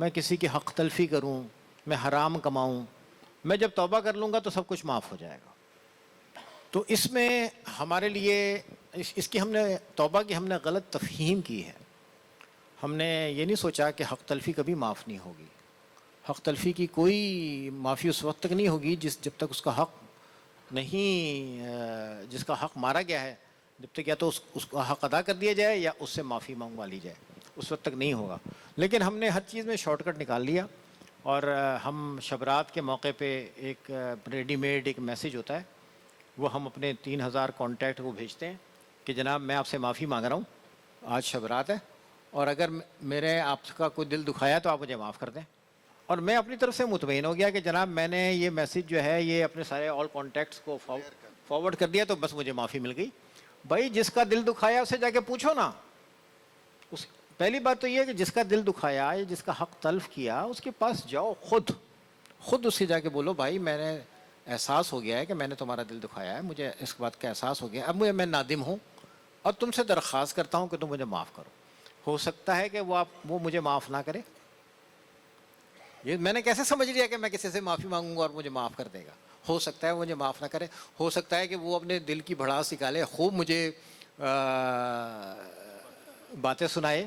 میں کسی کی حق تلفی کروں، میں حرام کماؤں، میں جب توبہ کر لوں گا تو سب کچھ معاف ہو جائے گا. تو اس میں ہمارے لیے اس کی ہم نے توبہ کی ہم نے غلط تفہیم کی ہے. ہم نے یہ نہیں سوچا کہ حق تلفی کبھی معاف نہیں ہوگی. حق تلفی کی کوئی معافی اس وقت تک نہیں ہوگی جب تک اس کا حق نہیں، جس کا حق مارا گیا ہے، جب تک یا تو اس کا حق ادا کر دیا جائے یا اس سے معافی منگوا لی جائے، اس وقت تک نہیں ہوگا. لیکن ہم نے ہر چیز میں شارٹ کٹ نکال لیا، اور ہم شبرات کے موقع پہ ایک ریڈی میڈ ایک میسیج ہوتا ہے، وہ ہم اپنے 3000 کانٹیکٹ کو بھیجتے ہیں کہ جناب میں آپ سے معافی مانگ رہا ہوں، آج شبرات ہے، اور اگر میرے آپ کا کوئی دل دکھایا تو آپ مجھے معاف کر دیں. اور میں اپنی طرف سے مطمئن ہو گیا کہ جناب میں نے یہ میسیج جو ہے یہ اپنے سارے آل کانٹیکٹس کو فارورڈ کر دیا تو بس مجھے معافی مل گئی. بھائی جس کا دل دکھایا اسے جا کے پوچھو نا. پہلی بات تو یہ ہے کہ جس کا دل دکھایا یا جس کا حق تلف کیا اس کے پاس جاؤ، خود اس سے جا کے بولو بھائی میں نے احساس ہو گیا ہے کہ میں نے تمہارا دل دکھایا ہے، مجھے اس بات کا احساس ہو گیا، اب میں نادم ہوں اور تم سے درخواست کرتا ہوں کہ تم مجھے معاف کرو. ہو سکتا ہے کہ وہ مجھے معاف نہ کرے. یہ میں نے کیسے سمجھ لیا کہ میں کسی سے معافی مانگوں گا اور مجھے معاف کر دے گا؟ ہو سکتا ہے وہ مجھے معاف نہ کرے، ہو سکتا ہے کہ وہ اپنے دل کی بھڑاس نکالے، خوب مجھے باتیں سنائے.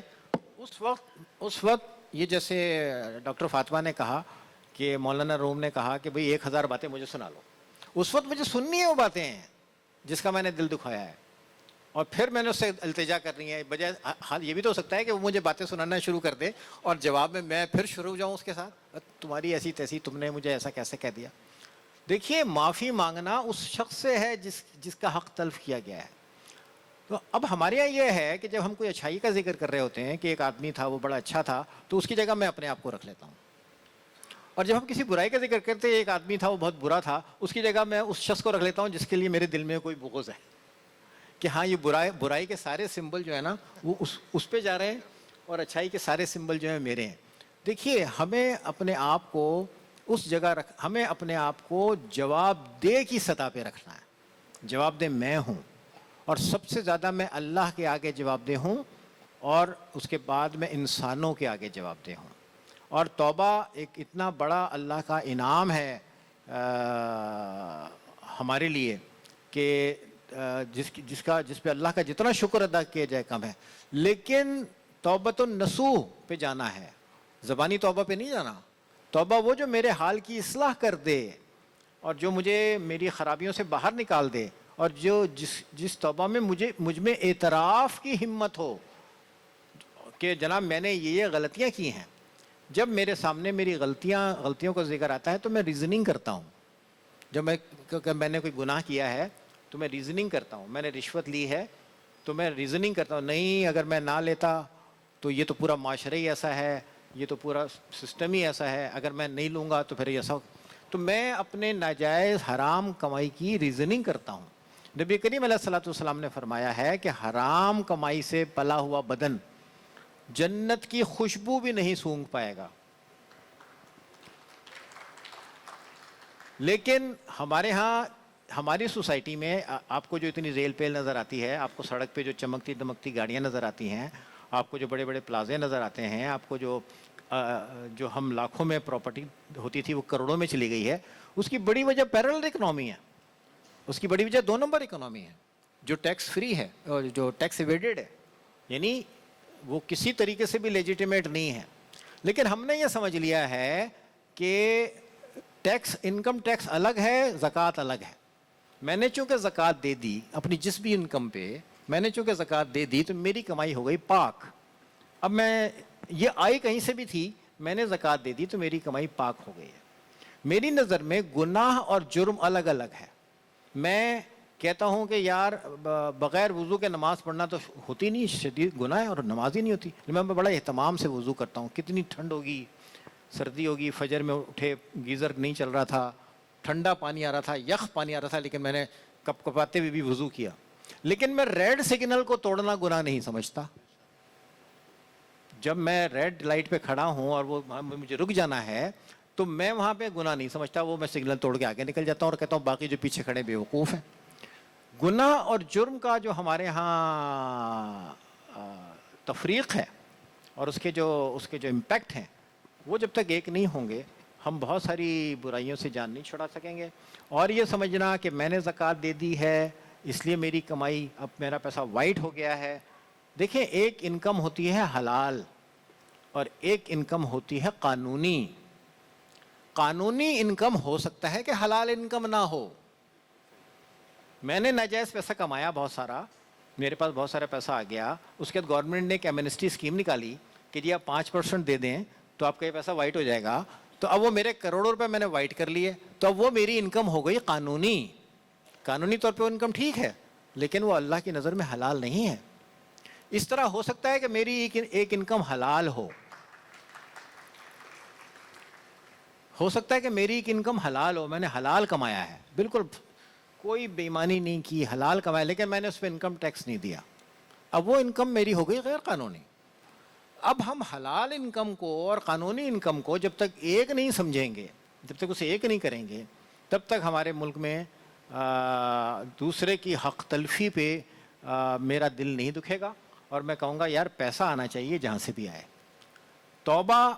اس وقت یہ جیسے ڈاکٹر فاطمہ نے کہا کہ مولانا روم نے کہا کہ بھئی 1000 باتیں مجھے سنا لو، اس وقت مجھے سننی ہے وہ باتیں جس کا میں نے دل دکھایا ہے، اور پھر میں نے اس سے التجا کرنی ہے. بجائے حال یہ بھی تو ہو سکتا ہے کہ وہ مجھے باتیں سنانا شروع کر دے اور جواب میں پھر شروع ہو جاؤں اس کے ساتھ، تمہاری ایسی تیسی، تم نے مجھے ایسا کیسے کہہ دیا. دیکھیے معافی مانگنا اس شخص سے ہے جس کا حق تلف کیا گیا ہے. تو اب ہمارے یہاں یہ ہے کہ جب ہم کوئی اچھائی کا ذکر کر رہے ہوتے ہیں کہ ایک آدمی تھا وہ بڑا اچھا تھا، تو اس کی جگہ میں اپنے آپ کو رکھ لیتا ہوں. اور جب ہم کسی برائی کا ذکر کرتے ہیں ایک آدمی تھا وہ بہت برا تھا، اس کی جگہ میں اس شخص کو رکھ لیتا ہوں جس کے لیے میرے دل میں کوئی بغض ہے کہ ہاں یہ برائی کے سارے سمبل جو ہے نا وہ اس پہ جا رہے ہیں، اور اچھائی کے سارے سمبل جو ہیں میرے ہیں. دیکھیے ہمیں اپنے آپ کو اس جگہ ہمیں اپنے آپ کو جواب دہ کی سطح پہ رکھنا ہے. جواب دہ میں ہوں، اور سب سے زیادہ میں اللہ کے آگے جواب دہ ہوں، اور اس کے بعد میں انسانوں کے آگے جواب دہ ہوں. اور توبہ ایک اتنا بڑا اللہ کا انعام ہے ہمارے لیے کہ جس پہ اللہ کا جتنا شکر ادا کیا جائے کم ہے. لیکن توبۃ النصوح پہ جانا ہے، زبانی توبہ پہ نہیں جانا. توبہ وہ جو میرے حال کی اصلاح کر دے اور جو مجھے میری خرابیوں سے باہر نکال دے، اور جو جس توبہ میں مجھ میں اعتراف کی ہمت ہو کہ جناب میں نے یہ غلطیاں کی ہیں. جب میرے سامنے میری غلطیوں کا ذکر آتا ہے تو میں ریزننگ کرتا ہوں. جب میں نے کوئی گناہ کیا ہے تو میں ریزننگ کرتا ہوں. میں نے رشوت لی ہے تو میں ریزننگ کرتا ہوں، نہیں اگر میں نہ لیتا تو یہ تو پورا معاشرہ ہی ایسا ہے، یہ تو پورا سسٹم ہی ایسا ہے، اگر میں نہیں لوں گا تو پھر ایسا. تو میں اپنے ناجائز حرام کمائی کی ریزننگ کرتا ہوں. نبی کریم علیہ الصلوۃ والسلام نے فرمایا ہے کہ حرام کمائی سے پلا ہوا بدن جنت کی خوشبو بھی نہیں سونگھ پائے گا. لیکن ہمارے ہاں ہماری سوسائٹی میں آپ کو جو اتنی ریل پیل نظر آتی ہے، آپ کو سڑک پہ جو چمکتی دمکتی گاڑیاں نظر آتی ہیں، آپ کو جو بڑے بڑے پلازے نظر آتے ہیں، آپ کو جو ہم لاکھوں میں پراپرٹی ہوتی تھی وہ کروڑوں میں چلی گئی ہے، اس کی بڑی وجہ پیرلل اکنامی ہے. اس کی بڑی وجہ 2 نمبر اکنامی ہے جو ٹیکس فری ہے اور جو ٹیکس ایویڈڈ ہے، یعنی وہ کسی طریقے سے بھی لیجیٹیمیٹ نہیں ہے. لیکن ہم نے یہ سمجھ لیا ہے کہ انکم ٹیکس الگ ہے، زکوٰۃ الگ ہے. میں نے چونکہ زکوٰۃ دے دی اپنی جس بھی انکم پہ، میں نے چونکہ زکوٰۃ دے دی تو میری کمائی ہو گئی پاک. اب میں یہ آئی کہیں سے بھی تھی، میں نے زکوٰۃ دے دی تو میری کمائی پاک ہو گئی ہے. میری نظر میں گناہ اور جرم الگ الگ ہے. میں کہتا ہوں کہ یار بغیر وضو کے نماز پڑھنا تو ہوتی نہیں، شدید گناہ ہے اور نماز ہی نہیں ہوتی. میں بڑا اہتمام سے وضو کرتا ہوں، کتنی ٹھنڈ ہوگی، سردی ہوگی، فجر میں اٹھے گیزر نہیں چل رہا تھا، ٹھنڈا پانی آ رہا تھا، یخ پانی آ رہا تھا، لیکن میں نے کپ کپاتے ہوئے بھی وضو کیا. لیکن میں ریڈ سگنل کو توڑنا گناہ نہیں سمجھتا. جب میں ریڈ لائٹ پہ کھڑا ہوں اور وہ مجھے رک جانا ہے تو میں وہاں پہ گناہ نہیں سمجھتا، وہ میں سگنل توڑ کے آگے نکل جاتا ہوں اور کہتا ہوں باقی جو پیچھے کھڑے بیوقوف ہیں. گناہ اور جرم کا جو ہمارے ہاں تفریق ہے اور اس کے جو امپیکٹ ہیں وہ جب تک ایک نہیں ہوں گے ہم بہت ساری برائیوں سے جان نہیں چھڑا سکیں گے. اور یہ سمجھنا کہ میں نے زکوٰۃ دے دی ہے اس لیے میری کمائی اب میرا پیسہ وائٹ ہو گیا ہے. دیکھیں ایک انکم ہوتی ہے حلال اور ایک انکم ہوتی ہے قانونی. قانونی انکم ہو سکتا ہے کہ حلال انکم نہ ہو. میں نے ناجائز پیسہ کمایا بہت سارا, میرے پاس بہت سارا پیسہ آ گیا, اس کے بعد گورنمنٹ نے ایک ایمنسٹی اسکیم نکالی کہ جی آپ 5% دے دیں تو آپ کا یہ پیسہ وائٹ ہو جائے گا. تو اب وہ میرے کروڑوں روپے میں نے وائٹ کر لیے, تو اب وہ میری انکم ہو گئی قانونی. قانونی طور پہ وہ انکم ٹھیک ہے لیکن وہ اللہ کی نظر میں حلال نہیں ہے. اس طرح ہو سکتا ہے کہ میری ایک انکم حلال ہو سکتا ہے کہ میری ایک انکم حلال ہو, میں نے حلال کمایا ہے, بالکل کوئی بے ایمانی نہیں کی, حلال کمایا, لیکن میں نے اس پہ انکم ٹیکس نہیں دیا. اب وہ انکم میری ہو گئی غیر قانونی. اب ہم حلال انکم کو اور قانونی انکم کو جب تک ایک نہیں سمجھیں گے, جب تک اسے ایک نہیں کریں گے, تب تک ہمارے ملک میں دوسرے کی حق تلفی پہ میرا دل نہیں دکھے گا. اور میں کہوں گا یار پیسہ آنا چاہیے جہاں سے بھی آئے. توبہ,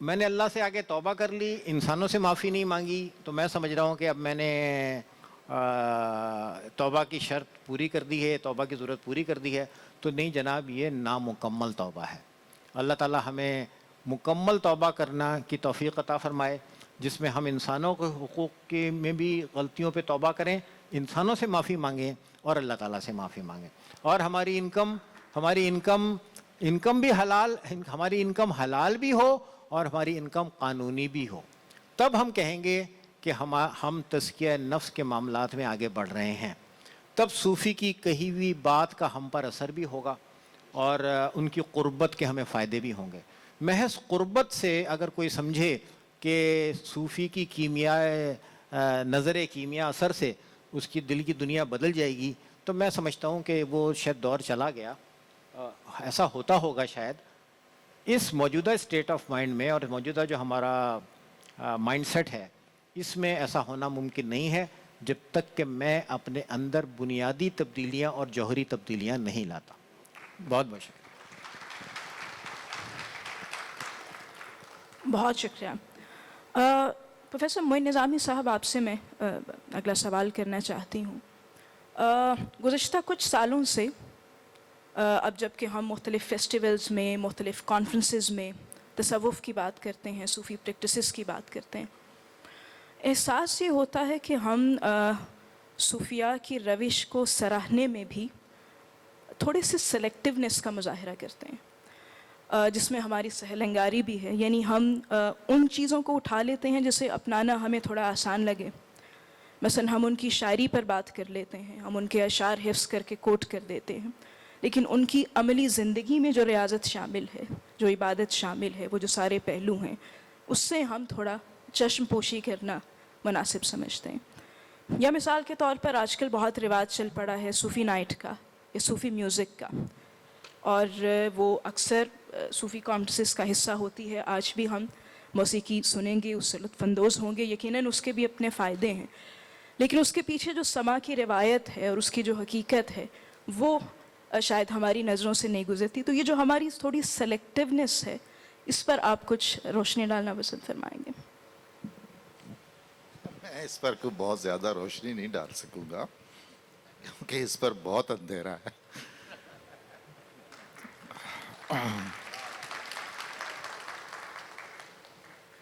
میں نے اللہ سے آگے توبہ کر لی, انسانوں سے معافی نہیں مانگی, تو میں سمجھ رہا ہوں کہ اب میں نے توبہ کی شرط پوری کر دی ہے, توبہ کی ضرورت پوری کر دی ہے. تو نہیں جناب, یہ نامکمل توبہ ہے. اللہ تعالی ہمیں مکمل توبہ کرنا کی توفیق عطا فرمائے, جس میں ہم انسانوں کے حقوق کے میں بھی غلطیوں پہ توبہ کریں, انسانوں سے معافی مانگیں اور اللہ تعالیٰ سے معافی مانگیں. اور ہماری انکم بھی حلال, ہماری انکم حلال بھی ہو اور ہماری انکم قانونی بھی ہو. تب ہم کہیں گے کہ ہم تزکیہ نفس کے معاملات میں آگے بڑھ رہے ہیں. تب صوفی کی کہی ہوئی بات کا ہم پر اثر بھی ہوگا اور ان کی قربت کے ہمیں فائدے بھی ہوں گے. محض قربت سے اگر کوئی سمجھے کہ صوفی کی نظر کیمیا اثر سے اس کی دل کی دنیا بدل جائے گی, تو میں سمجھتا ہوں کہ وہ شاید دور چلا گیا. ایسا ہوتا ہوگا شاید. اس موجودہ اسٹیٹ آف مائنڈ میں اور موجودہ جو ہمارا مائنڈ سیٹ ہے, اس میں ایسا ہونا ممکن نہیں ہے جب تک کہ میں اپنے اندر بنیادی تبدیلیاں اور جوہری تبدیلیاں نہیں لاتا. بہت بہت شکریہ. بہت شکریہ. پروفیسر معین نظامی صاحب, آپ سے میں اگلا سوال کرنا چاہتی ہوں. گزشتہ کچھ سالوں سے اب جب کہ ہم مختلف فیسٹیولز میں, مختلف کانفرنسز میں تصوف کی بات کرتے ہیں, صوفی پریکٹسز کی بات کرتے ہیں, احساس یہ ہوتا ہے کہ ہم صوفیاء کی روش کو سراہنے میں بھی تھوڑے سے سلیکٹیونیس کا مظاہرہ کرتے ہیں, جس میں ہماری سہل انگاری بھی ہے. یعنی ہم ان چیزوں کو اٹھا لیتے ہیں جسے اپنانا ہمیں تھوڑا آسان لگے. مثلا ہم ان کی شاعری پر بات کر لیتے ہیں, ہم ان کے اشعار حفظ کر کے کوٹ کر دیتے ہیں, لیکن ان کی عملی زندگی میں جو ریاضت شامل ہے, جو عبادت شامل ہے, وہ جو سارے پہلو ہیں, اس سے ہم تھوڑا چشم پوشی کرنا مناسب سمجھتے ہیں. یا مثال کے طور پر آج کل بہت رواج چل پڑا ہے صوفی نائٹ کا یا صوفی میوزک کا, اور وہ اکثر صوفی کانفرنسز کا حصہ ہوتی ہے. آج بھی ہم موسیقی سنیں گے, اس سے لطف اندوز ہوں گے, یقیناً اس کے بھی اپنے فائدے ہیں, لیکن اس کے پیچھے جو سما کی روایت ہے اور اس کی جو حقیقت ہے وہ شاید ہماری نظروں سے نہیں گزرتی. تو یہ جو ہماری تھوڑی سلیکٹیونیس ہے, اس پر آپ کچھ روشنی ڈالنا پسند فرمائیں گے؟ میں اس پر کوئی بہت زیادہ روشنی نہیں ڈال سکوں گا کیونکہ اس پر بہت اندھیرا ہے.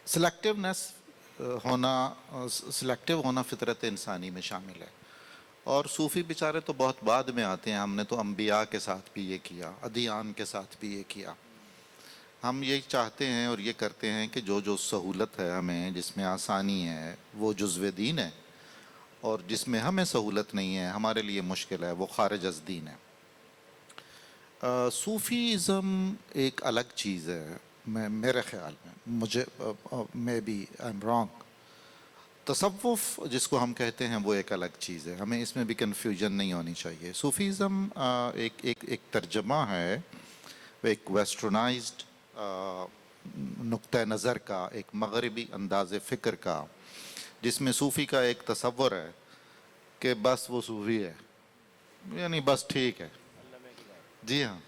سلیکٹیو ہونا فطرت انسانی میں شامل ہے, اور صوفی بیچارے تو بہت بعد میں آتے ہیں. ہم نے تو انبیاء کے ساتھ بھی یہ کیا, ادیان کے ساتھ بھی یہ کیا. ہم یہ چاہتے ہیں اور یہ کرتے ہیں کہ جو سہولت ہے ہمیں, جس میں آسانی ہے, وہ جزو دین ہے, اور جس میں ہمیں سہولت نہیں ہے, ہمارے لیے مشکل ہے, وہ خارج از دین ہے. صوفیزم ایک الگ چیز ہے میرے خیال میں, مجھے maybe I am wrong. تصوف جس کو ہم کہتے ہیں وہ ایک الگ چیز ہے, ہمیں اس میں بھی کنفیوژن نہیں ہونی چاہیے. صوفیزم ایک ترجمہ ہے, ایک ویسٹرنائزڈ نقطہ نظر کا, ایک مغربی انداز فکر کا, جس میں صوفی کا ایک تصور ہے کہ بس وہ صوفی ہے, یعنی بس ٹھیک ہے. جی ہاں,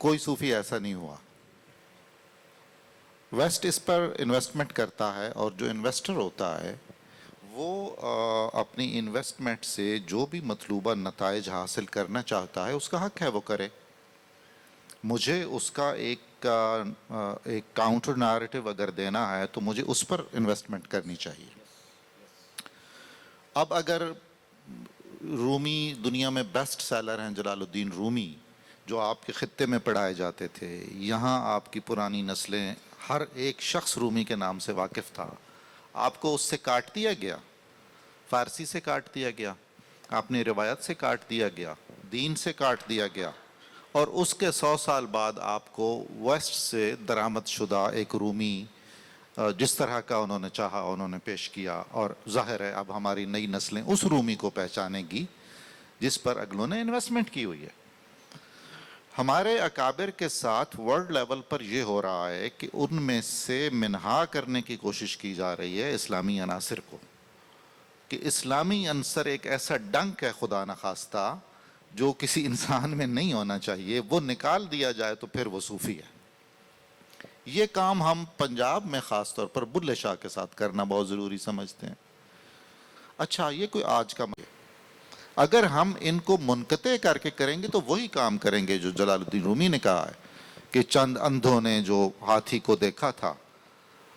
کوئی صوفی ایسا نہیں ہوا. ویسٹ اس پر انویسٹمنٹ کرتا ہے اور جو انویسٹر ہوتا ہے وہ اپنی انویسٹمنٹ سے جو بھی مطلوبہ نتائج حاصل کرنا چاہتا ہے اس کا حق ہے وہ کرے. مجھے اس کا ایک کاؤنٹر نیریٹو اگر دینا ہے تو مجھے اس پر انویسٹمنٹ کرنی چاہیے. اب اگر رومی دنیا میں بیسٹ سیلر ہیں، جلال الدین رومی، جو آپ کے خطے میں پڑھائے جاتے تھے، یہاں آپ کی پرانی نسلیں ہر ایک شخص رومی کے نام سے واقف تھا. آپ کو اس سے کاٹ دیا گیا، فارسی سے کاٹ دیا گیا، اپنی روایت سے کاٹ دیا گیا، دین سے کاٹ دیا گیا، اور اس کے 100 سال بعد آپ کو ویسٹ سے درآمد شدہ ایک رومی جس طرح کا انہوں نے چاہا انہوں نے پیش کیا. اور ظاہر ہے اب ہماری نئی نسلیں اس رومی کو پہچانیں گی جس پر اگلوں نے انویسٹمنٹ کی ہوئی ہے. ہمارے اکابر کے ساتھ ورلڈ لیول پر یہ ہو رہا ہے کہ ان میں سے منہا کرنے کی کوشش کی جا رہی ہے اسلامی عناصر کو، کہ اسلامی عنصر ایک ایسا ڈنک ہے خدا نخواستہ جو کسی انسان میں نہیں ہونا چاہیے، وہ نکال دیا جائے تو پھر وہ صوفی ہے. یہ کام ہم پنجاب میں خاص طور پر بلے شاہ کے ساتھ کرنا بہت ضروری سمجھتے ہیں. اچھا یہ کوئی آج کا اگر ہم ان کو منقطع کر کے کریں گے تو وہی کام کریں گے جو جلال الدین رومی نے کہا ہے کہ چند اندھوں نے جو ہاتھی کو دیکھا تھا،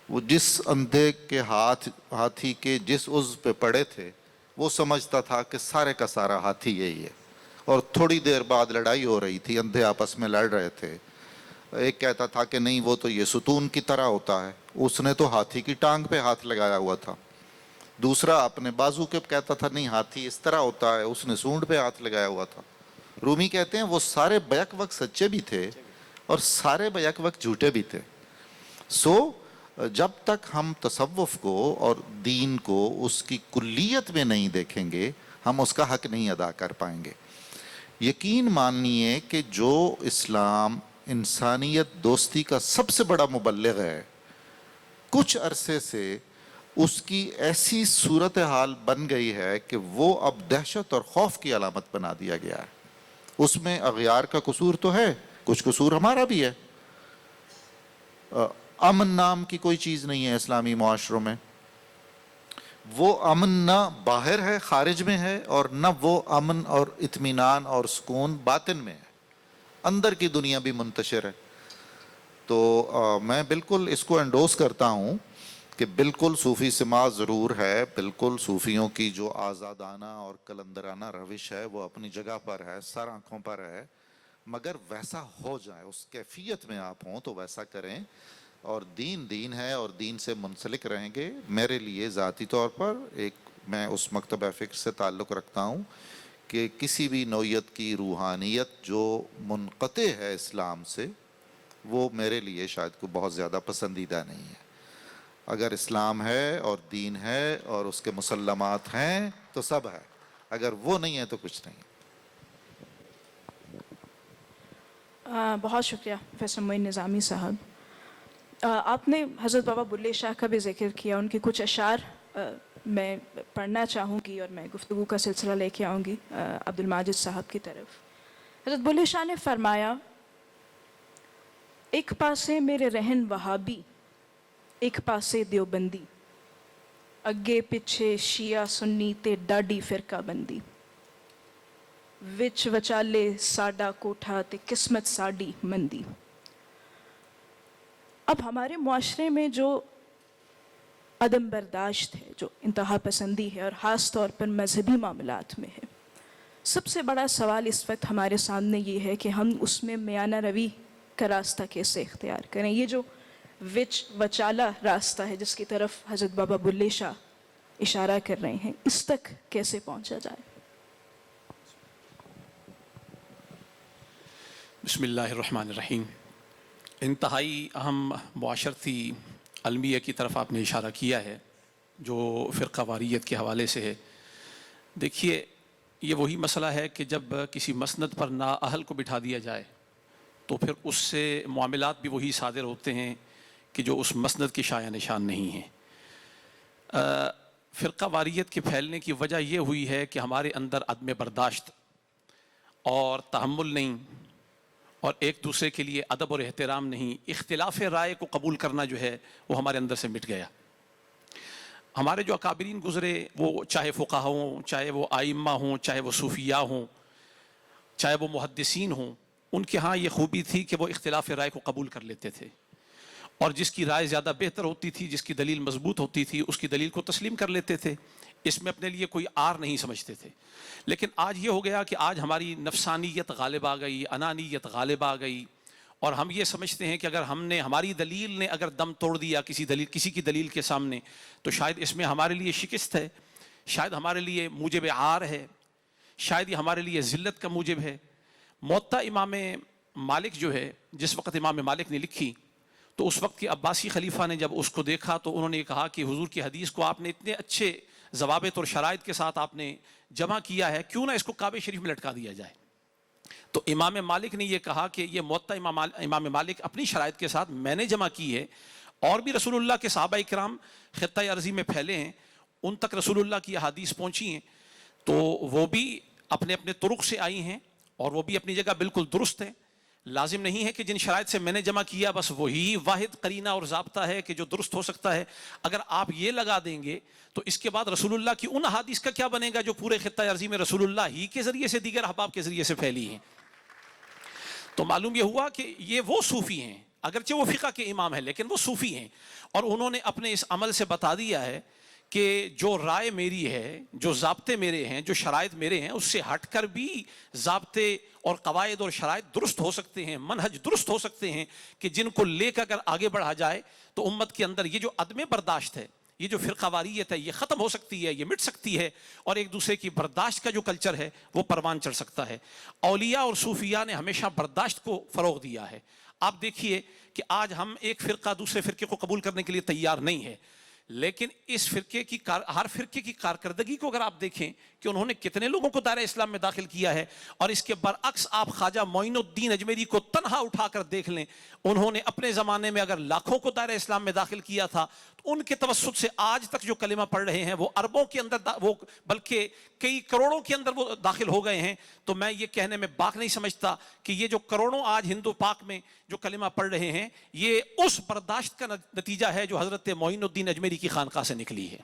وہ جس اندھے کے ہاتھی کے جس عضو پہ پڑے تھے وہ سمجھتا تھا کہ سارے کا سارا ہاتھی یہی ہے. اور تھوڑی دیر بعد لڑائی ہو رہی تھی، اندھے آپس میں لڑ رہے تھے. ایک کہتا تھا کہ نہیں وہ تو یہ ستون کی طرح ہوتا ہے، اس نے تو ہاتھی کی ٹانگ پہ ہاتھ لگایا ہوا تھا. دوسرا اپنے بازو کے کہتا تھا نہیں ہاتھی اس طرح ہوتا ہے، اس نے سونڈ پہ ہاتھ لگایا ہوا تھا. رومی کہتے ہیں وہ سارے بیک وقت سچے بھی تھے اور سارے بیک وقت جھوٹے بھی تھے. جب تک ہم تصوف کو اور دین کو اس کی کلیت میں نہیں دیکھیں گے ہم اس کا حق نہیں ادا کر پائیں گے. یقین مانیے کہ جو اسلام انسانیت دوستی کا سب سے بڑا مبلغ ہے، کچھ عرصے سے اس کی ایسی صورتحال بن گئی ہے کہ وہ اب دہشت اور خوف کی علامت بنا دیا گیا ہے. اس میں اغیار کا قصور تو ہے، کچھ قصور ہمارا بھی ہے. امن نام کی کوئی چیز نہیں ہے اسلامی معاشروں میں. وہ امن نہ باہر ہے خارج میں ہے، اور نہ وہ امن اور اطمینان اور سکون باطن میں ہے، اندر کی دنیا بھی منتشر ہے. تو میں بالکل اس کو انڈوس کرتا ہوں کہ بالکل صوفی سماج ضرور ہے، بالکل صوفیوں کی جو آزادانہ اور کلندرانہ روش ہے وہ اپنی جگہ پر ہے، سر آنکھوں پر ہے، مگر ویسا ہو جائے، اس کیفیت میں آپ ہوں تو ویسا کریں. اور دین دین ہے اور دین سے منسلک رہیں گے. میرے لیے ذاتی طور پر میں اس مکتبہ فکر سے تعلق رکھتا ہوں کہ کسی بھی نوعیت کی روحانیت جو منقطع ہے اسلام سے وہ میرے لیے شاید کوئی بہت زیادہ پسندیدہ نہیں ہے. اگر اسلام ہے اور دین ہے اور اس کے مسلمات ہیں تو سب ہے، اگر وہ نہیں ہے تو کچھ نہیں. بہت شکریہ پروفیسر معین نظامی صاحب. آپ نے حضرت بابا بلے شاہ کا بھی ذکر کیا، ان کی کچھ اشعار میں پڑھنا چاہوں گی اور میں گفتگو کا سلسلہ لے کے آؤں گی عبد الماجد صاحب کی طرف. حضرت بلے شاہ نے فرمایا، ایک پاسے میرے رہن وہابی، ایک پاسے دیوبندی، اگے پچھے شیعہ سنی تے ڈاڈی فرقہ بندی، وچ وچالے ساڈا کوٹھا تے قسمت ساڈی مندی. اب ہمارے معاشرے میں جو عدم برداشت ہے، جو انتہا پسندی ہے، اور خاص طور پر مذہبی معاملات میں ہے، سب سے بڑا سوال اس وقت ہمارے سامنے یہ ہے کہ ہم اس میں میانہ روی کا راستہ کیسے اختیار کریں. یہ جو وچ وچالا راستہ ہے جس کی طرف حضرت بابا بلے شاہ اشارہ کر رہے ہیں، اس تک کیسے پہنچا جائے؟ بسم اللہ الرحمن الرحیم. انتہائی اہم معاشرتی المیہ کی طرف آپ نے اشارہ کیا ہے جو فرقہ واریت کے حوالے سے ہے. دیکھیے یہ وہی مسئلہ ہے کہ جب کسی مسند پر نااہل کو بٹھا دیا جائے تو پھر اس سے معاملات بھی وہی صادر ہوتے ہیں کہ جو اس مسند کے شایع نشان نہیں ہیں. فرقہ واریت کے پھیلنے کی وجہ یہ ہوئی ہے کہ ہمارے اندر عدم برداشت اور تحمل نہیں اور ایک دوسرے کے لیے ادب اور احترام نہیں، اختلاف رائے کو قبول کرنا جو ہے وہ ہمارے اندر سے مٹ گیا۔ ہمارے جو اکابرین گزرے، وہ چاہے فقہا ہوں، چاہے وہ ائمہ ہوں، چاہے وہ صوفیاء ہوں، چاہے وہ محدثین ہوں، ان کے ہاں یہ خوبی تھی کہ وہ اختلاف رائے کو قبول کر لیتے تھے، اور جس کی رائے زیادہ بہتر ہوتی تھی، جس کی دلیل مضبوط ہوتی تھی، اس کی دلیل کو تسلیم کر لیتے تھے، اس میں اپنے لیے کوئی آر نہیں سمجھتے تھے۔ لیکن آج یہ ہو گیا کہ آج ہماری نفسانیت غالب آ گئی، انانیت غالب آ گئی، اور ہم یہ سمجھتے ہیں کہ اگر ہماری دلیل نے اگر دم توڑ دیا کسی کی دلیل کے سامنے، تو شاید اس میں ہمارے لیے شکست ہے، شاید ہمارے لیے موجب عار ہے، شاید یہ ہمارے لیے ذلت کا موجب ہے۔ موطا امام مالک جو ہے، جس وقت امام مالک نے لکھی تو اس وقت کے عباسی خلیفہ نے جب اس کو دیکھا تو انہوں نے کہا کہ حضور کی حدیث کو آپ نے اتنے اچھے ضوابط اور شرائط کے ساتھ آپ نے جمع کیا ہے، کیوں نہ اس کو کعبہ شریف میں لٹکا دیا جائے۔ تو امام مالک نے یہ کہا کہ یہ موطا امام مالک اپنی شرائط کے ساتھ میں نے جمع کی ہے، اور بھی رسول اللہ کے صحابہ کرام خطہ ارضی میں پھیلے ہیں، ان تک رسول اللہ کی احادیث پہنچی ہیں، تو وہ بھی اپنے اپنے طرق سے آئی ہیں، اور وہ بھی اپنی جگہ بالکل درست ہیں۔ لازم نہیں ہے کہ جن شرائط سے میں نے جمع کیا بس وہی واحد قرینہ اور ضابطہ ہے کہ جو درست ہو سکتا ہے۔ اگر آپ یہ لگا دیں گے تو اس کے بعد رسول اللہ کی ان احادیث کا کیا بنے گا جو پورے خطہ ارضی میں رسول اللہ ہی کے ذریعے سے دیگر احباب کے ذریعے سے پھیلی ہیں۔ تو معلوم یہ ہوا کہ یہ وہ صوفی ہیں، اگرچہ وہ فقہ کے امام ہیں لیکن وہ صوفی ہیں، اور انہوں نے اپنے اس عمل سے بتا دیا ہے کہ جو رائے میری ہے، جو ضابطے میرے ہیں، جو شرائط میرے ہیں، اس سے ہٹ کر بھی ضابطے اور قواعد اور شرائط درست ہو سکتے ہیں، منہج درست ہو سکتے ہیں، کہ جن کو لے کر اگر آگے بڑھا جائے تو امت کے اندر یہ جو عدم برداشت ہے، یہ جو فرقہ واریت ہے، یہ ختم ہو سکتی ہے، یہ مٹ سکتی ہے، اور ایک دوسرے کی برداشت کا جو کلچر ہے وہ پروان چڑھ سکتا ہے۔ اولیاء اور صوفیاء نے ہمیشہ برداشت کو فروغ دیا ہے۔ آپ دیکھیے کہ آج ہم ایک فرقہ دوسرے فرقے کو قبول کرنے کے لیے تیار نہیں ہے، لیکن اس فرقے کی ہر فرقے کی کارکردگی کو اگر آپ دیکھیں کہ انہوں نے کتنے لوگوں کو دائرہ اسلام میں داخل کیا ہے، اور اس کے برعکس آپ خواجہ معین الدین اجمیری کو تنہا اٹھا کر دیکھ لیں، انہوں نے اپنے زمانے میں اگر لاکھوں کو دائرہ اسلام میں داخل کیا تھا تو ان کے توسط سے آج تک جو کلمہ پڑھ رہے ہیں وہ اربوں کے اندر وہ بلکہ کئی کروڑوں کے اندر وہ داخل ہو گئے ہیں۔ تو میں یہ کہنے میں باک نہیں سمجھتا کہ یہ جو کروڑوں آج ہندو پاک میں جو کلمہ پڑھ رہے ہیں یہ اس برداشت کا نتیجہ ہے جو حضرت معین الدین اجمیری کی خانقاہ سے نکلی ہے۔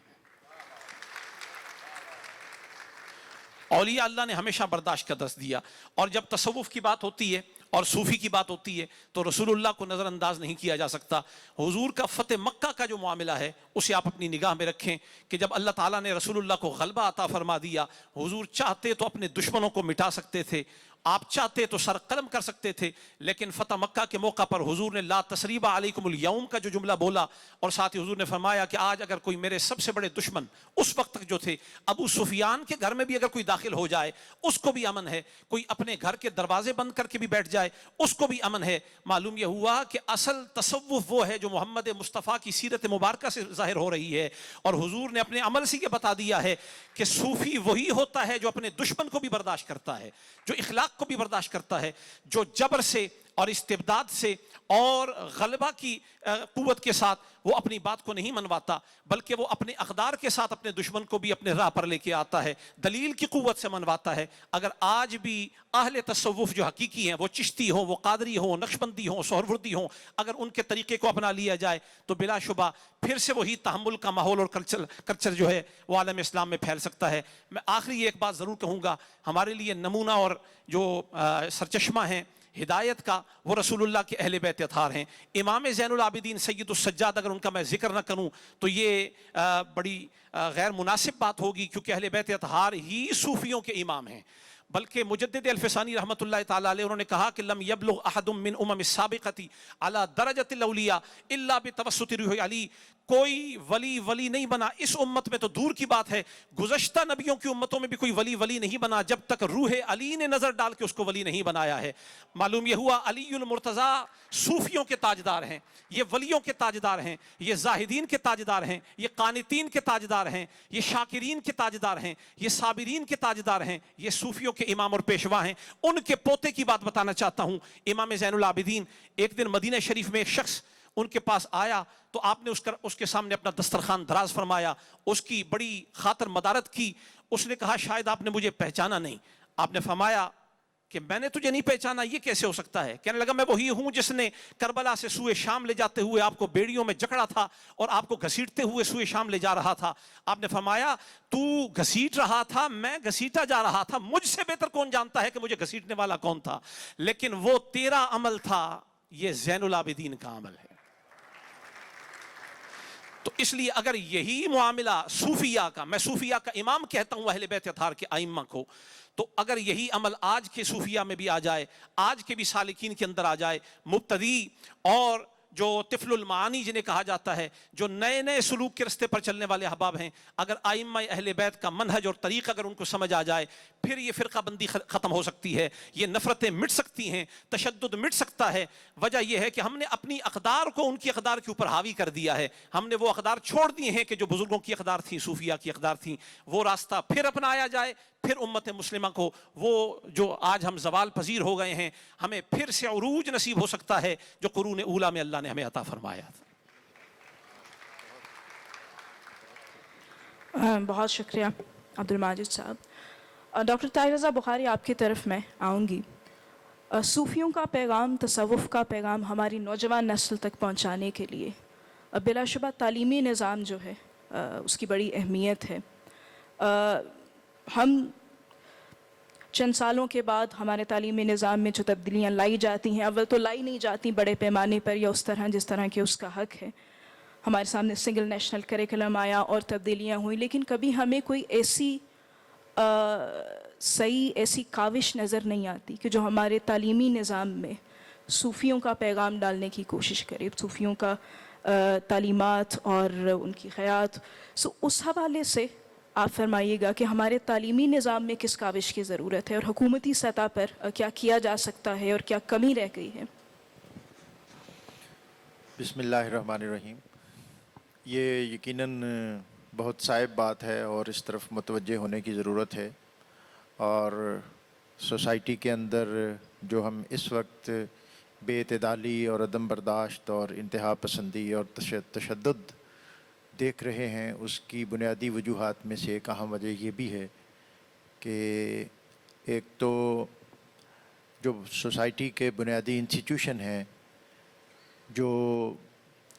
اولیاء اللہ نے ہمیشہ برداشت کا درس دیا، اور جب تصوف کی بات ہوتی ہے اور صوفی کی بات ہوتی ہے تو رسول اللہ کو نظر انداز نہیں کیا جا سکتا۔ حضور کا فتح مکہ کا جو معاملہ ہے اسے آپ اپنی نگاہ میں رکھیں کہ جب اللہ تعالیٰ نے رسول اللہ کو غلبہ عطا فرما دیا، حضور چاہتے تو اپنے دشمنوں کو مٹا سکتے تھے، آپ چاہتے تو سر قلم کر سکتے تھے، لیکن فتح مکہ کے موقع پر حضور نے لا تثریب علیکم الیوم کا جو جملہ بولا، اور ساتھ ہی حضور نے فرمایا کہ آج اگر کوئی میرے سب سے بڑے دشمن اس وقت تک جو تھے ابو سفیان کے گھر میں بھی اگر کوئی داخل ہو جائے اس کو بھی امن ہے، کوئی اپنے گھر کے دروازے بند کر کے بھی بیٹھ جائے اس کو بھی امن ہے۔ معلوم یہ ہوا کہ اصل تصوف وہ ہے جو محمد مصطفیٰ کی سیرت مبارکہ سے ظاہر ہو رہی ہے، اور حضور نے اپنے عمل سے یہ بتا دیا ہے کہ صوفی وہی ہوتا ہے جو اپنے دشمن کو بھی برداشت کرتا ہے، جو اخلاق کو بھی برداشت کرتا ہے، جو جبر سے اور استبداد سے اور غلبہ کی قوت کے ساتھ وہ اپنی بات کو نہیں منواتا، بلکہ وہ اپنے اقدار کے ساتھ اپنے دشمن کو بھی اپنے راہ پر لے کے آتا ہے، دلیل کی قوت سے منواتا ہے۔ اگر آج بھی اہل تصوف جو حقیقی ہیں، وہ چشتی ہوں، وہ قادری ہوں، نقشبندی ہوں، سہروردی ہوں، اگر ان کے طریقے کو اپنا لیا جائے تو بلا شبہ پھر سے وہی تحمل کا ماحول اور کلچر جو ہے وہ عالم اسلام میں پھیل سکتا ہے۔ میں آخری ایک بات ضرور کہوں گا، ہمارے لیے نمونہ اور جو سرچشمہ ہیں ہدایت کا وہ رسول اللہ کے اہل بیت اطہار ہیں۔ امام زین العابدین سید السجاد اگر ان کا میں ذکر نہ کروں تو یہ بڑی غیر مناسب بات ہوگی، کیونکہ اہل بیت اطہار ہی صوفیوں کے امام ہیں۔ بلکہ مجدد الفسانی رحمۃ اللہ تعالیٰ علیہ انہوں نے کہا کہ لم یبلغ احد من السابقۃ علی درجۃ الاولیاء الا بتوسط روح علی، کوئی ولی نہیں بنا اس امت میں تو دور کی بات ہے، گزشتہ نبیوں کی امتوں میں بھی کوئی ولی نہیں بنا جب تک روح علی نے نظر ڈال کے اس کو ولی نہیں بنایا ہے۔ معلوم یہ ہوا علی المرتضیٰ صوفیوں کے تاجدار ہیں، یہ ولیوں کے تاجدار ہیں، یہ زاہدین کے تاجدار ہیں، یہ قانتین کے تاجدار ہیں، یہ شاکرین کے تاجدار ہیں، یہ صابرین کے تاجدار ہیں، یہ صوفیوں کے امام اور پیشوا ہیں۔ ان کے پوتے کی بات بتانا چاہتا ہوں، امام زین العابدین۔ ایک دن مدینہ شریف میں ایک شخص ان کے پاس آیا تو آپ نے اس کے سامنے اپنا دسترخوان دراز فرمایا، اس کی بڑی خاطر مدارت کی۔ اس نے کہا شاید آپ نے مجھے پہچانا نہیں۔ آپ نے فرمایا کہ میں نے تجھے نہیں پہچانا، یہ کیسے ہو سکتا ہے؟ کہنے لگا میں وہی ہوں جس نے کربلا سے سوئے شام لے جاتے ہوئے آپ کو بیڑیوں میں جکڑا تھا اور آپ کو گھسیٹتے ہوئے سوئے شام لے جا رہا تھا۔ آپ نے فرمایا تو گھسیٹ رہا تھا، میں گھسیٹا جا رہا تھا، مجھ سے بہتر کون جانتا ہے کہ مجھے گھسیٹنے والا کون تھا؟ لیکن وہ تیرا عمل تھا، یہ زین العابدین کا عمل ہے۔ تو اس لیے اگر یہی معاملہ صوفیہ کا، میں صوفیہ کا امام کہتا ہوں اہل بیت اطہار کے ائمہ کو، تو اگر یہی عمل آج کے صوفیہ میں بھی آ جائے، آج کے بھی سالکین کے اندر آ جائے، مبتدی اور جو طفل المعانی جنہیں کہا جاتا ہے، جو نئے نئے سلوک کے رستے پر چلنے والے احباب ہیں، اگر ائمہ اہل بیت کا منہج اور طریق اگر ان کو سمجھ آ جائے، پھر یہ فرقہ بندی ختم ہو سکتی ہے، یہ نفرتیں مٹ سکتی ہیں، تشدد مٹ سکتا ہے۔ وجہ یہ ہے کہ ہم نے اپنی اقدار کو ان کی اقدار کے اوپر حاوی کر دیا ہے، ہم نے وہ اقدار چھوڑ دیے ہیں کہ جو بزرگوں کی اقدار تھیں، صوفیہ کی اقدار تھیں، وہ راستہ پھر اپنایا جائے، پھر امت مسلمہ کو وہ جو آج ہم زوال پذیر ہو گئے ہیں، ہمیں پھر سے عروج نصیب ہو سکتا ہے جو قرون اولیٰ میں اللہ نے ہمیں عطا فرمایا تھا۔ بہت شکریہ عبد الماجد صاحب۔ ڈاکٹر طاہر رضا بخاری آپ کی طرف میں آؤں گی۔ صوفیوں کا پیغام، تصوف کا پیغام ہماری نوجوان نسل تک پہنچانے کے لیے بلا شبہ تعلیمی نظام جو ہے اس کی بڑی اہمیت ہے۔ ہم چند سالوں کے بعد ہمارے تعلیمی نظام میں جو تبدیلیاں لائی جاتی ہیں، اول تو لائی نہیں جاتی بڑے پیمانے پر یا اس طرح جس طرح کہ اس کا حق ہے۔ ہمارے سامنے سنگل نیشنل کریکلم آیا اور تبدیلیاں ہوئیں، لیکن کبھی ہمیں کوئی ایسی صحیح ایسی کاوش نظر نہیں آتی کہ جو ہمارے تعلیمی نظام میں صوفیوں کا پیغام ڈالنے کی کوشش کرے، صوفیوں کا تعلیمات اور ان کی خیات۔ اس حوالے سے آپ فرمائیے گا کہ ہمارے تعلیمی نظام میں کس کاوش کی ضرورت ہے اور حکومتی سطح پر کیا کیا جا سکتا ہے اور کیا کمی رہ گئی ہے؟ بسم اللہ الرحمن الرحیم۔ یہ یقیناً بہت صائب بات ہے اور اس طرف متوجہ ہونے کی ضرورت ہے، اور سوسائٹی کے اندر جو ہم اس وقت بے اعتدالی اور عدم برداشت اور انتہا پسندی اور تشدد دیکھ رہے ہیں، اس کی بنیادی وجوہات میں سے ایک اہم وجہ یہ بھی ہے کہ ایک تو جو سوسائٹی کے بنیادی انسٹیٹیوشن ہیں جو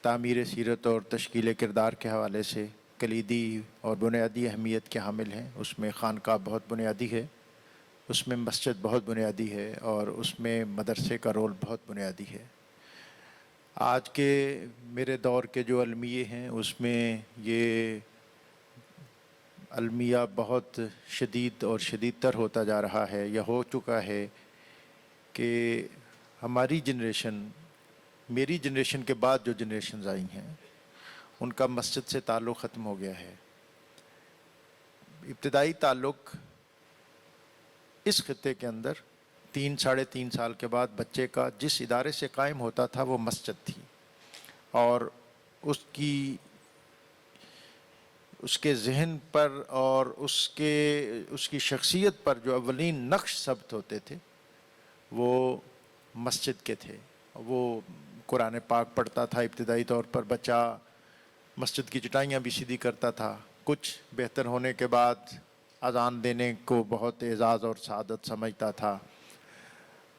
تعمیر سیرت اور تشکیل کردار کے حوالے سے کلیدی اور بنیادی اہمیت کے حامل ہیں، اس میں خانقاہ بہت بنیادی ہے، اس میں مسجد بہت بنیادی ہے، اور اس میں مدرسے کا رول بہت بنیادی ہے۔ آج کے میرے دور کے جو المیے ہیں اس میں یہ المیہ بہت شدید اور شدید تر ہوتا جا رہا ہے، یا ہو چکا ہے کہ ہماری جنریشن، میری جنریشن کے بعد جو جنریشنز آئی ہیں، ان کا مسجد سے تعلق ختم ہو گیا ہے۔ ابتدائی تعلق اس خطے کے اندر 3-3.5 سال کے بعد بچے کا جس ادارے سے قائم ہوتا تھا وہ مسجد تھی، اور اس کے ذہن پر اور اس کی شخصیت پر جو اولین نقش ثبت ہوتے تھے وہ مسجد کے تھے۔ وہ قرآن پاک پڑھتا تھا، ابتدائی طور پر بچہ مسجد کی چٹائیاں بھی سیدھی کرتا تھا، کچھ بہتر ہونے کے بعد اذان دینے کو بہت اعزاز اور سعادت سمجھتا تھا۔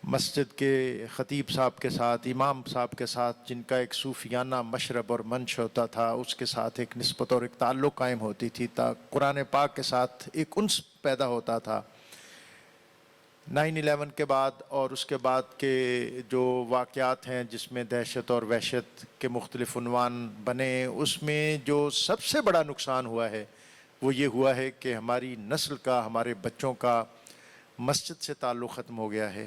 مسجد کے خطیب صاحب کے ساتھ، امام صاحب کے ساتھ جن کا ایک صوفیانہ مشرب اور منش ہوتا تھا، اس کے ساتھ ایک نسبت اور ایک تعلق قائم ہوتی تھی، قرآن پاک کے ساتھ ایک انس پیدا ہوتا تھا۔ 9/11 کے بعد اور اس کے بعد کے جو واقعات ہیں جس میں دہشت اور وحشت کے مختلف عنوان بنے، اس میں جو سب سے بڑا نقصان ہوا ہے وہ یہ ہوا ہے کہ ہماری نسل کا، ہمارے بچوں کا مسجد سے تعلق ختم ہو گیا ہے۔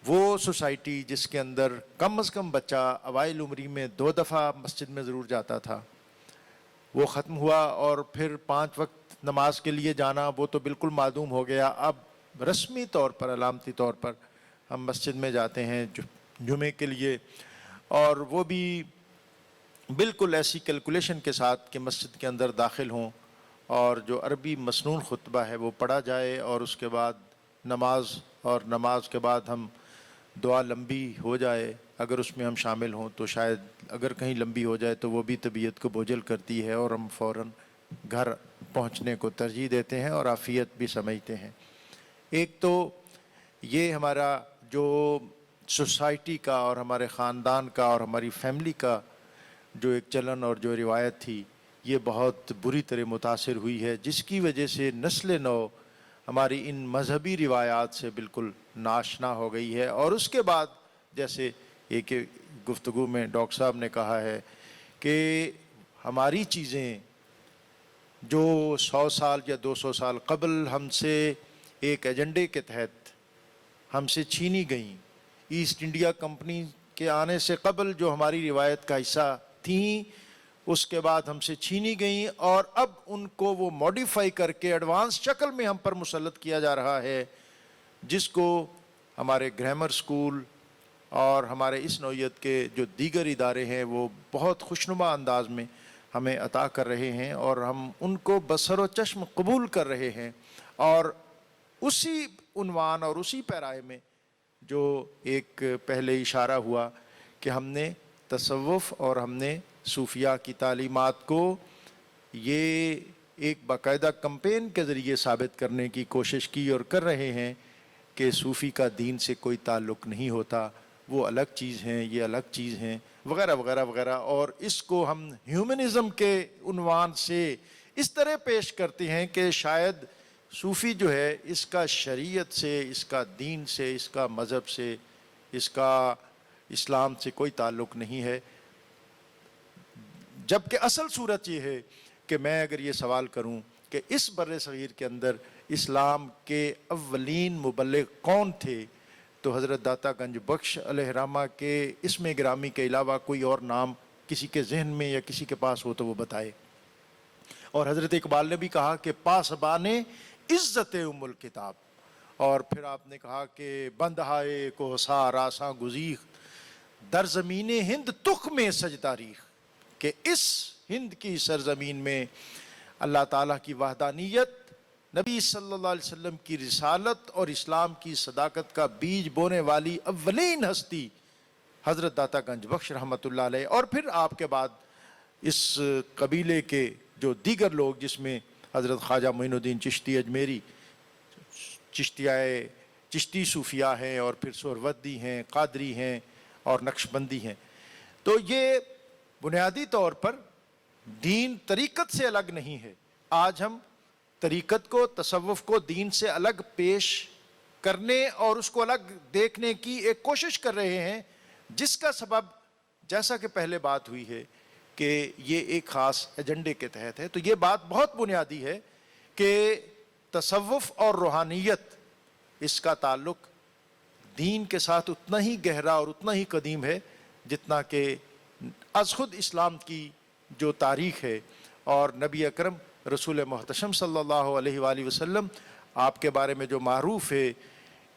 وہ سوسائٹی جس کے اندر کم از کم بچہ اوائل عمری میں 2 دفعہ مسجد میں ضرور جاتا تھا، وہ ختم ہوا، اور پھر 5 وقت نماز کے لیے جانا وہ تو بالکل معدوم ہو گیا۔ اب رسمی طور پر، علامتی طور پر ہم مسجد میں جاتے ہیں جمعے کے لیے، اور وہ بھی بالکل ایسی کیلکولیشن کے ساتھ کہ مسجد کے اندر داخل ہوں اور جو عربی مسنون خطبہ ہے وہ پڑھا جائے، اور اس کے بعد نماز، اور نماز کے بعد ہم دعا لمبی ہو جائے اگر اس میں ہم شامل ہوں تو شاید اگر کہیں لمبی ہو جائے تو وہ بھی طبیعت کو بوجھل کرتی ہے، اور ہم فوراً گھر پہنچنے کو ترجیح دیتے ہیں اور عافیت بھی سمجھتے ہیں۔ ایک تو یہ ہمارا جو سوسائٹی کا اور ہمارے خاندان کا اور ہماری فیملی کا جو ایک چلن اور جو روایت تھی یہ بہت بری طرح متاثر ہوئی ہے، جس کی وجہ سے نسل نو ہماری ان مذہبی روایات سے بالکل ناشنا ہو گئی ہے۔ اور اس کے بعد جیسے ایک گفتگو میں ڈاکٹر صاحب نے کہا ہے کہ ہماری چیزیں جو 100 سال یا 200 سال قبل ہم سے ایک ایجنڈے کے تحت ہم سے چھینی گئیں، ایسٹ انڈیا کمپنی کے آنے سے قبل جو ہماری روایت کا حصہ تھیں، اس کے بعد ہم سے چھینی گئیں اور اب ان کو وہ موڈیفائی کر کے ایڈوانس شکل میں ہم پر مسلط کیا جا رہا ہے، جس کو ہمارے گرامر سکول اور ہمارے اس نوعیت کے جو دیگر ادارے ہیں وہ بہت خوشنما انداز میں ہمیں عطا کر رہے ہیں اور ہم ان کو بصر و چشم قبول کر رہے ہیں۔ اور اسی عنوان اور اسی پیرائے میں جو ایک پہلے اشارہ ہوا کہ ہم نے تصوف اور ہم نے صوفیہ کی تعلیمات کو یہ ایک باقاعدہ کمپین کے ذریعے ثابت کرنے کی کوشش کی اور کر رہے ہیں کہ صوفی کا دین سے کوئی تعلق نہیں ہوتا، وہ الگ چیز ہیں، یہ الگ چیز ہیں، وغیرہ وغیرہ وغیرہ۔ اور اس کو ہم ہیومنزم کے عنوان سے اس طرح پیش کرتے ہیں کہ شاید صوفی جو ہے اس کا شریعت سے، اس کا دین سے، اس کا مذہب سے، اس کا اسلام سے کوئی تعلق نہیں ہے، جبکہ اصل صورت یہ ہے کہ میں اگر یہ سوال کروں کہ اس بر صغیر کے اندر اسلام کے اولین مبلغ کون تھے، تو حضرت داتا گنج بخش علیہ رحمہ کے اسم گرامی کے علاوہ کوئی اور نام کسی کے ذہن میں یا کسی کے پاس ہو تو وہ بتائے۔ اور حضرت اقبال نے بھی کہا کہ پاسبان عزت ام الکتاب، اور پھر آپ نے کہا کہ بندہائے کوہسار آساں گزیخ در زمین ہند تخ میں سج تاریخ، کہ اس ہند کی سرزمین میں اللہ تعالیٰ کی وحدانیت، نبی صلی اللہ علیہ وسلم کی رسالت اور اسلام کی صداقت کا بیج بونے والی اولین ہستی حضرت داتا گنج بخش رحمۃ اللہ علیہ، اور پھر آپ کے بعد اس قبیلے کے جو دیگر لوگ جس میں حضرت خواجہ معین الدین چشتی اجمیری، چشتی صوفیہ ہیں، اور پھر سہروردی ہیں، قادری ہیں اور نقشبندی ہیں۔ تو یہ بنیادی طور پر دین طریقت سے الگ نہیں ہے۔ آج ہم طریقت کو، تصوف کو دین سے الگ پیش کرنے اور اس کو الگ دیکھنے کی ایک کوشش کر رہے ہیں، جس کا سبب جیسا کہ پہلے بات ہوئی ہے کہ یہ ایک خاص ایجنڈے کے تحت ہے۔ تو یہ بات بہت بنیادی ہے کہ تصوف اور روحانیت، اس کا تعلق دین کے ساتھ اتنا ہی گہرا اور اتنا ہی قدیم ہے جتنا کہ از خود اسلام کی جو تاریخ ہے۔ اور نبی اکرم رسول محتشم صلی اللہ علیہ وآلہ وسلم، آپ کے بارے میں جو معروف ہے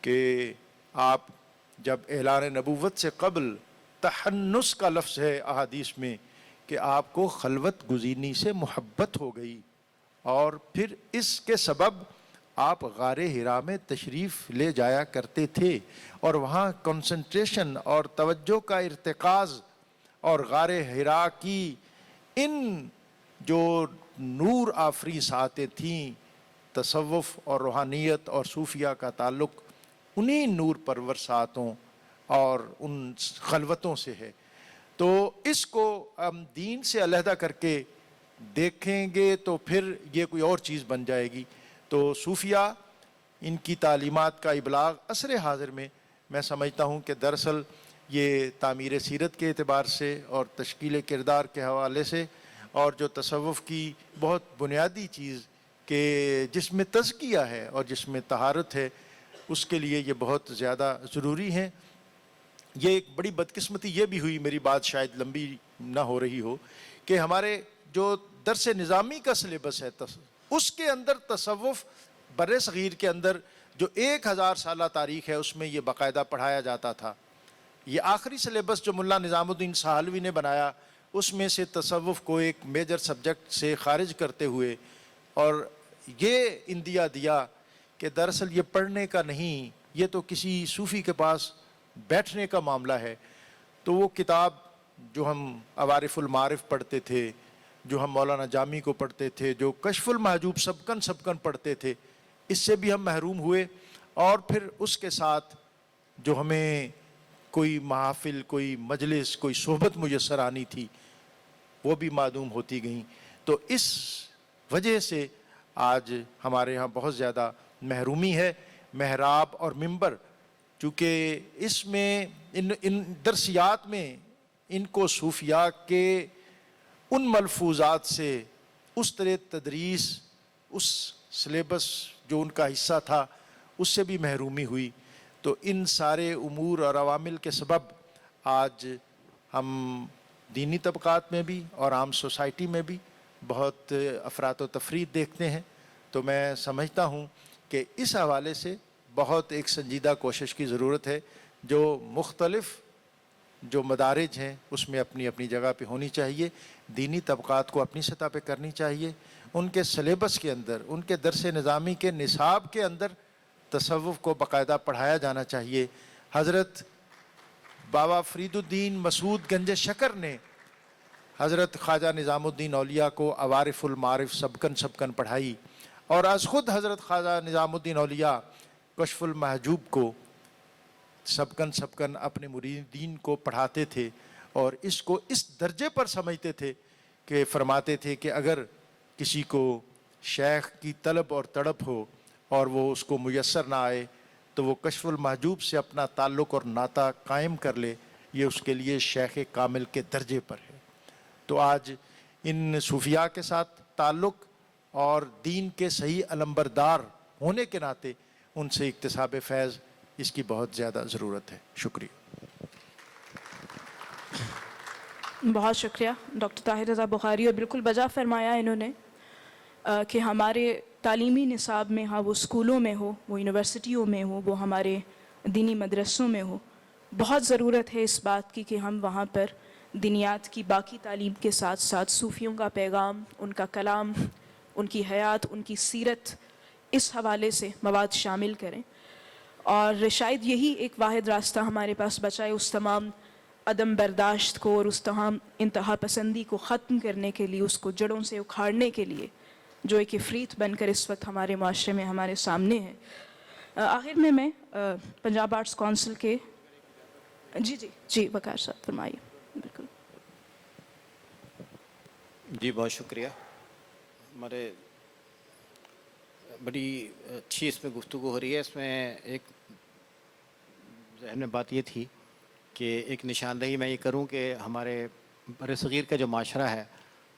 کہ آپ جب اعلان نبوت سے قبل تحنس کا لفظ ہے احادیث میں کہ آپ کو خلوت گزینی سے محبت ہو گئی، اور پھر اس کے سبب آپ غار حرا میں تشریف لے جایا کرتے تھے اور وہاں کنسنٹریشن اور توجہ کا ارتکاز، اور غار حرا کی ان جو نور آفری ساعتیں تھیں، تصوف اور روحانیت اور صوفیہ کا تعلق انہی نور پرور ساعتوں اور ان خلوتوں سے ہے۔ تو اس کو ہم دین سے علیحدہ کر کے دیکھیں گے تو پھر یہ کوئی اور چیز بن جائے گی۔ تو صوفیہ، ان کی تعلیمات کا ابلاغ عصر حاضر میں میں سمجھتا ہوں کہ دراصل یہ تعمیر سیرت کے اعتبار سے اور تشکیل کردار کے حوالے سے، اور جو تصوف کی بہت بنیادی چیز کہ جس میں تزکیہ ہے اور جس میں طہارت ہے، اس کے لیے یہ بہت زیادہ ضروری ہیں۔ یہ ایک بڑی بدقسمتی یہ بھی ہوئی، میری بات شاید لمبی نہ ہو رہی ہو، کہ ہمارے جو درس نظامی کا سلیبس ہے اس کے اندر تصوف بر صغیر کے اندر جو 1000 سالہ تاریخ ہے اس میں یہ باقاعدہ پڑھایا جاتا تھا۔ یہ آخری سلیبس جو ملا نظام الدین سہلوی نے بنایا، اس میں سے تصوف کو ایک میجر سبجیکٹ سے خارج کرتے ہوئے اور یہ اندیا دیا کہ دراصل یہ پڑھنے کا نہیں، یہ تو کسی صوفی کے پاس بیٹھنے کا معاملہ ہے۔ تو وہ کتاب جو ہم عوارف المعارف پڑھتے تھے، جو ہم مولانا جامی کو پڑھتے تھے، جو کشف المحجوب سبکن پڑھتے تھے، اس سے بھی ہم محروم ہوئے، اور پھر اس کے ساتھ جو ہمیں کوئی محافل، کوئی مجلس، کوئی صحبت میسر آنی تھی وہ بھی معدوم ہوتی گئیں. تو اس وجہ سے آج ہمارے ہاں بہت زیادہ محرومی ہے. محراب اور منبر چونکہ اس میں ان درسیات میں ان کو صوفیاء کے ان ملفوظات سے، اس طرح تدریس، اس سلیبس جو ان کا حصہ تھا اس سے بھی محرومی ہوئی. تو ان سارے امور اور عوامل کے سبب آج ہم دینی طبقات میں بھی اور عام سوسائٹی میں بھی بہت افراط و تفریط دیکھتے ہیں. تو میں سمجھتا ہوں کہ اس حوالے سے بہت ایک سنجیدہ کوشش کی ضرورت ہے، جو مختلف جو مدارج ہیں اس میں اپنی اپنی جگہ پہ ہونی چاہیے. دینی طبقات کو اپنی سطح پہ کرنی چاہیے، ان کے سلیبس کے اندر، ان کے درس نظامی کے نصاب کے اندر تصوف کو باقاعدہ پڑھایا جانا چاہیے. حضرت بابا فرید الدین مسعود گنج شکر نے حضرت خواجہ نظام الدین اولیاء کو عوارف المعارف سبکن پڑھائی، اور از خود حضرت خواجہ نظام الدین اولیاء کشف المحجوب کو سبکن اپنے مریدین کو پڑھاتے تھے، اور اس کو اس درجے پر سمجھتے تھے کہ فرماتے تھے کہ اگر کسی کو شیخ کی طلب اور تڑپ ہو اور وہ اس کو میسر نہ آئے تو وہ کشف المحجوب سے اپنا تعلق اور ناطہ قائم کر لے، یہ اس کے لیے شیخ کامل کے درجے پر ہے. تو آج ان صوفیاء کے ساتھ تعلق اور دین کے صحیح علمبردار ہونے کے ناطے ان سے اکتساب فیض اس کی بہت زیادہ ضرورت ہے. شکریہ. بہت شکریہ ڈاکٹر طاہر رضا بخاری، اور بالکل بجا فرمایا انہوں نے کہ ہمارے تعلیمی نصاب میں، ہاں وہ اسکولوں میں ہو، وہ یونیورسٹیوں میں ہو، وہ ہمارے دینی مدرسوں میں ہو، بہت ضرورت ہے اس بات کی کہ ہم وہاں پر دینیات کی باقی تعلیم کے ساتھ ساتھ صوفیوں کا پیغام، ان کا کلام، ان کی حیات، ان کی سیرت، اس حوالے سے مواد شامل کریں. اور شاید یہی ایک واحد راستہ ہمارے پاس بچا ہے اس تمام عدم برداشت کو اور اس تمام انتہا پسندی کو ختم کرنے کے لیے، اس کو جڑوں سے اکھاڑنے کے لیے جو ایک افریت بن کر اس وقت ہمارے معاشرے میں ہمارے سامنے ہے. آخر میں پنجاب آرٹس کونسل کے جی وقار صاحب فرمائیے. بالکل جی بہت شکریہ. ہمارے بڑی اچھی اس میں گفتگو ہو رہی ہے. اس میں ایک ذہن میں بات یہ تھی کہ ایک نشاندہی میں یہ کروں کہ ہمارے بر صغیر کا جو معاشرہ ہے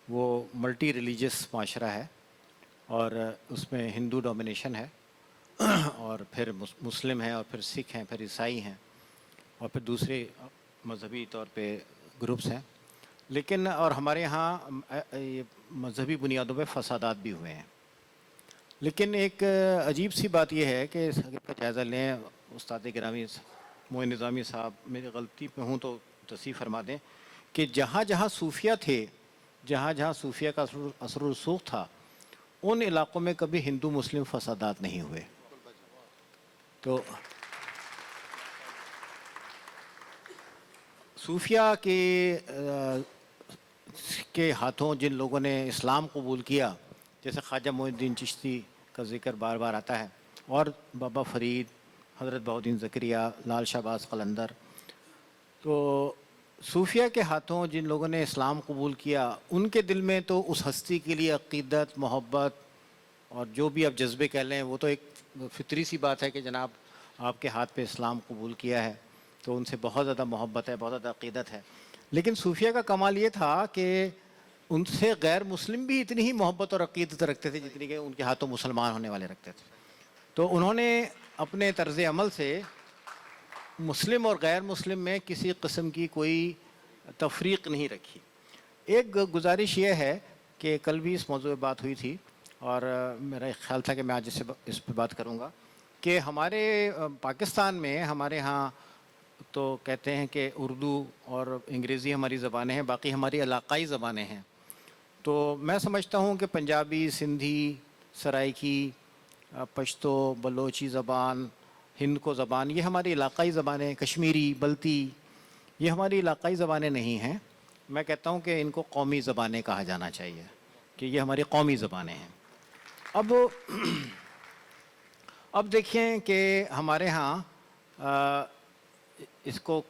وہ ملٹی ریلیجس معاشرہ ہے، اور اس میں ہندو ڈومینیشن ہے، اور پھر مسلم ہیں، اور پھر سکھ ہیں، پھر عیسائی ہیں، اور پھر دوسرے مذہبی طور پہ گروپس ہیں. لیکن اور ہمارے یہاں مذہبی بنیادوں پہ فسادات بھی ہوئے ہیں. لیکن ایک عجیب سی بات یہ ہے کہ اگر کا جائزہ لیں، استاد گرامی معین نظامی صاحب، میری غلطی پہ ہوں تو تصحیح فرما دیں، کہ جہاں جہاں صوفیہ تھے، جہاں جہاں صوفیہ کا اثر و رسوخ تھا، ان علاقوں میں کبھی ہندو مسلم فسادات نہیں ہوئے. تو صوفیہ کے ہاتھوں جن لوگوں نے اسلام قبول کیا، جیسے خواجہ معین الدین چشتی کا ذکر بار بار آتا ہے، اور بابا فرید، حضرت بہاؤالدین زکریہ، لال شہباز قلندر، تو صوفیہ کے ہاتھوں جن لوگوں نے اسلام قبول کیا، ان کے دل میں تو اس ہستی کے لیے عقیدت، محبت، اور جو بھی آپ جذبے کہہ لیں، وہ تو ایک فطری سی بات ہے کہ جناب آپ کے ہاتھ پہ اسلام قبول کیا ہے تو ان سے بہت زیادہ محبت ہے، بہت زیادہ عقیدت ہے. لیکن صوفیہ کا کمال یہ تھا کہ ان سے غیر مسلم بھی اتنی ہی محبت اور عقیدت رکھتے تھے جتنی کہ ان کے ہاتھوں مسلمان ہونے والے رکھتے تھے. تو انہوں نے اپنے طرز عمل سے مسلم اور غیر مسلم میں کسی قسم کی کوئی تفریق نہیں رکھی. ایک گزارش یہ ہے کہ کل بھی اس موضوع پہ بات ہوئی تھی، اور میرا ایک خیال تھا کہ میں آج اس پہ بات کروں گا، کہ ہمارے پاکستان میں ہمارے ہاں تو کہتے ہیں کہ اردو اور انگریزی ہماری زبانیں ہیں، باقی ہماری علاقائی زبانیں ہیں. تو میں سمجھتا ہوں کہ پنجابی، سندھی، سرائکی، پشتو، بلوچی زبان، ہند کو زبان، یہ ہماری علاقائی زبانیں، کشمیری، بلتی، یہ ہماری علاقائی زبانیں نہیں ہیں. میں کہتا ہوں کہ ان کو قومی زبانیں کہا جانا چاہیے، کہ یہ ہماری قومی زبانیں ہیں. اب اب دیکھیں کہ ہمارے ہاں اس کو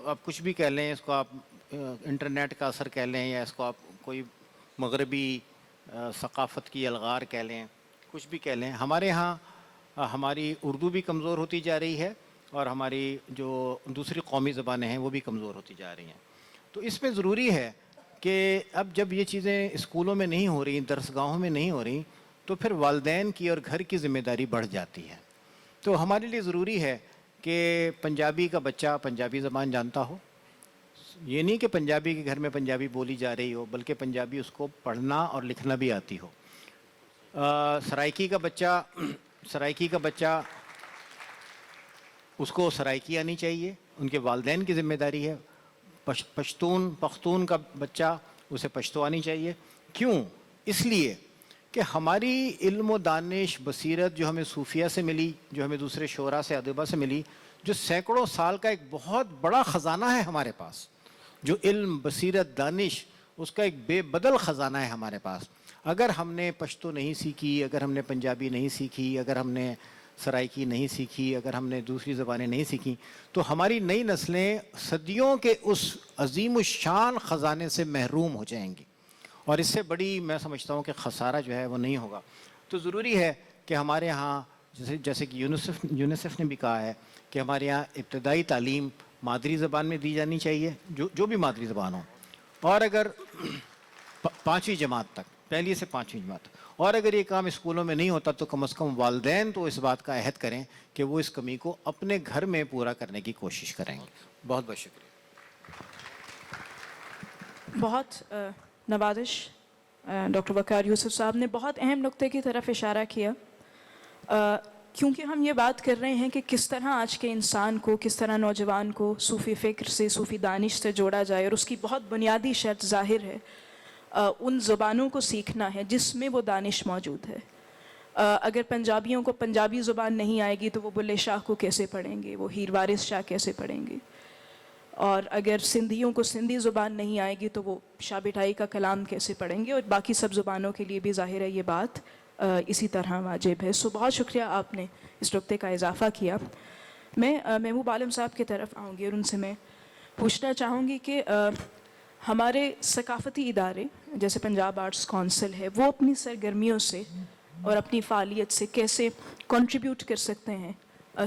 آپ کچھ بھی کہہ لیں، اس کو آپ انٹرنیٹ کا اثر کہہ لیں، یا اس کو آپ کوئی مغربی ثقافت کی الغار کہہ لیں، کچھ بھی کہہ لیں، ہمارے ہاں ہماری اردو بھی کمزور ہوتی جا رہی ہے اور ہماری جو دوسری قومی زبانیں ہیں وہ بھی کمزور ہوتی جا رہی ہیں. تو اس میں ضروری ہے کہ اب جب یہ چیزیں اسکولوں میں نہیں ہو رہی، درسگاہوں میں نہیں ہو رہی، تو پھر والدین کی اور گھر کی ذمہ داری بڑھ جاتی ہے. تو ہمارے لیے ضروری ہے کہ پنجابی کا بچہ پنجابی زبان جانتا ہو. یہ نہیں کہ پنجابی کے گھر میں پنجابی بولی جا رہی ہو، بلکہ پنجابی اس کو پڑھنا اور لکھنا بھی آتی ہو. سرائکی کا بچہ اس کو سرائکی آنی چاہیے، ان کے والدین کی ذمہ داری ہے. پختون کا بچہ اسے پشتو آنی چاہیے. کیوں؟ اس لیے کہ ہماری علم و دانش بصیرت جو ہمیں صوفیہ سے ملی، جو ہمیں دوسرے شعراء سے ادیبہ سے ملی، جو سینکڑوں سال کا ایک بہت بڑا خزانہ ہے ہمارے پاس، جو علم بصیرت دانش اس کا ایک بے بدل خزانہ ہے ہمارے پاس. اگر ہم نے پشتو نہیں سیکھی، اگر ہم نے پنجابی نہیں سیکھی، اگر ہم نے سرائکی نہیں سیکھی، اگر ہم نے دوسری زبانیں نہیں سیکھیں، تو ہماری نئی نسلیں صدیوں کے اس عظیم الشان خزانے سے محروم ہو جائیں گی، اور اس سے بڑی میں سمجھتا ہوں کہ خسارہ جو ہے وہ نہیں ہوگا. تو ضروری ہے کہ ہمارے ہاں جیسے کہ یونیسیف نے بھی کہا ہے کہ ہمارے یہاں ابتدائی تعلیم مادری زبان میں دی جانی چاہیے، جو بھی مادری زبان ہو، اور اگر 5ویں جماعت تک، پہلی سے 5ویں جماعت تک. اور اگر یہ کام اسکولوں میں نہیں ہوتا تو کم از کم والدین تو اس بات کا عہد کریں کہ وہ اس کمی کو اپنے گھر میں پورا کرنے کی کوشش کریں گے. بہت بہت شکریہ. بہت نوازش ڈاکٹر وقار یوسف صاحب نے بہت اہم نقطے کی طرف اشارہ کیا، کیونکہ ہم یہ بات کر رہے ہیں کہ کس طرح آج کے انسان کو، کس طرح نوجوان کو صوفی فکر سے، صوفی دانش سے جوڑا جائے. اور اس کی بہت بنیادی شرط ظاہر ہے ان زبانوں کو سیکھنا ہے جس میں وہ دانش موجود ہے. اگر پنجابیوں کو پنجابی زبان نہیں آئے گی تو وہ بلے شاہ کو کیسے پڑھیں گے، وہ ہیر وارث شاہ کیسے پڑھیں گے؟ اور اگر سندھیوں کو سندھی زبان نہیں آئے گی تو وہ شاہ بٹائی کا کلام کیسے پڑھیں گے؟ اور باقی سب زبانوں کے لیے بھی ظاہر ہے یہ بات اسی طرح واجب ہے. سو بہت شکریہ آپ نے اس نقطے کا اضافہ کیا. میں محبوب عالم صاحب کی طرف آؤں گی اور ان سے میں پوچھنا چاہوں گی کہ ہمارے ثقافتی ادارے جیسے پنجاب آرٹس کونسل ہے، وہ اپنی سرگرمیوں سے اور اپنی فعالیت سے کیسے کنٹریبیوٹ کر سکتے ہیں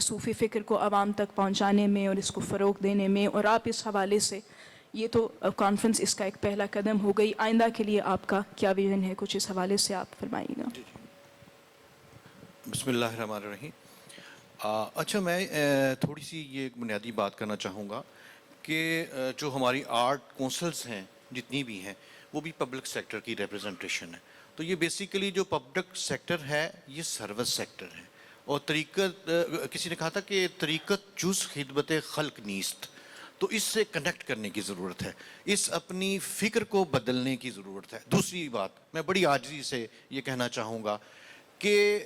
صوفی فکر کو عوام تک پہنچانے میں اور اس کو فروغ دینے میں؟ اور آپ اس حوالے سے، یہ تو کانفرنس اس کا ایک پہلا قدم ہو گئی، آئندہ کے لیے آپ کا کیا ویژن ہے؟ کچھ اس حوالے سے آپ فرمائیے گا. بسم اللہ الرحمن الرحیم. اچھا، میں تھوڑی سی یہ ایک بنیادی بات کرنا چاہوں گا کہ جو ہماری آرٹ کونسلز ہیں جتنی بھی ہیں وہ بھی پبلک سیکٹر کی ریپرزنٹیشن ہے. تو یہ بیسیکلی جو پبلک سیکٹر ہے یہ سروس سیکٹر ہے. اور طریقت، کسی نے کہا تھا کہ طریقت جز خدمت خلق نیست، تو اس سے کنیکٹ کرنے کی ضرورت ہے، اس اپنی فکر کو بدلنے کی ضرورت ہے. دوسری بات میں بڑی عاجزی سے یہ کہنا چاہوں گا کہ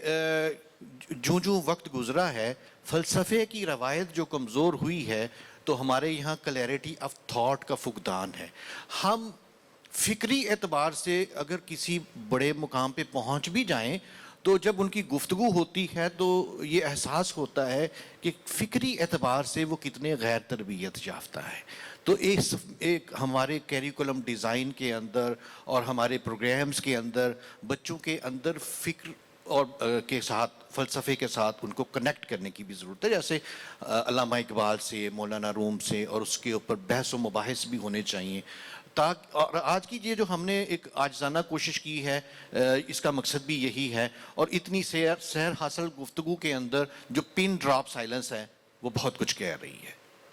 جو وقت گزرا ہے، فلسفے کی روایت جو کمزور ہوئی ہے، تو ہمارے یہاں کلیئرٹی آف تھاٹ کا فقدان ہے. ہم فکری اعتبار سے اگر کسی بڑے مقام پہ پہنچ بھی جائیں تو جب ان کی گفتگو ہوتی ہے تو یہ احساس ہوتا ہے کہ فکری اعتبار سے وہ کتنے غیر تربیت یافتہ ہے. تو ایک ہمارے کیریکولم ڈیزائن کے اندر اور ہمارے پروگرامز کے اندر بچوں کے اندر فکر اور کے ساتھ، فلسفے کے ساتھ ان کو کنیکٹ کرنے کی بھی ضرورت ہے. جیسے علامہ اقبال سے، مولانا روم سے، اور اس کے اوپر بحث و مباحث بھی ہونے چاہیے. اور آج کی یہ جو ہم نے ایک عاجزانہ کوشش کی ہے، اس کا مقصد بھی یہی ہے. اور اتنی سیر حاصل گفتگو کے اندر جو پن ڈراپ سائلنس ہے وہ بہت کچھ کہہ رہی ہے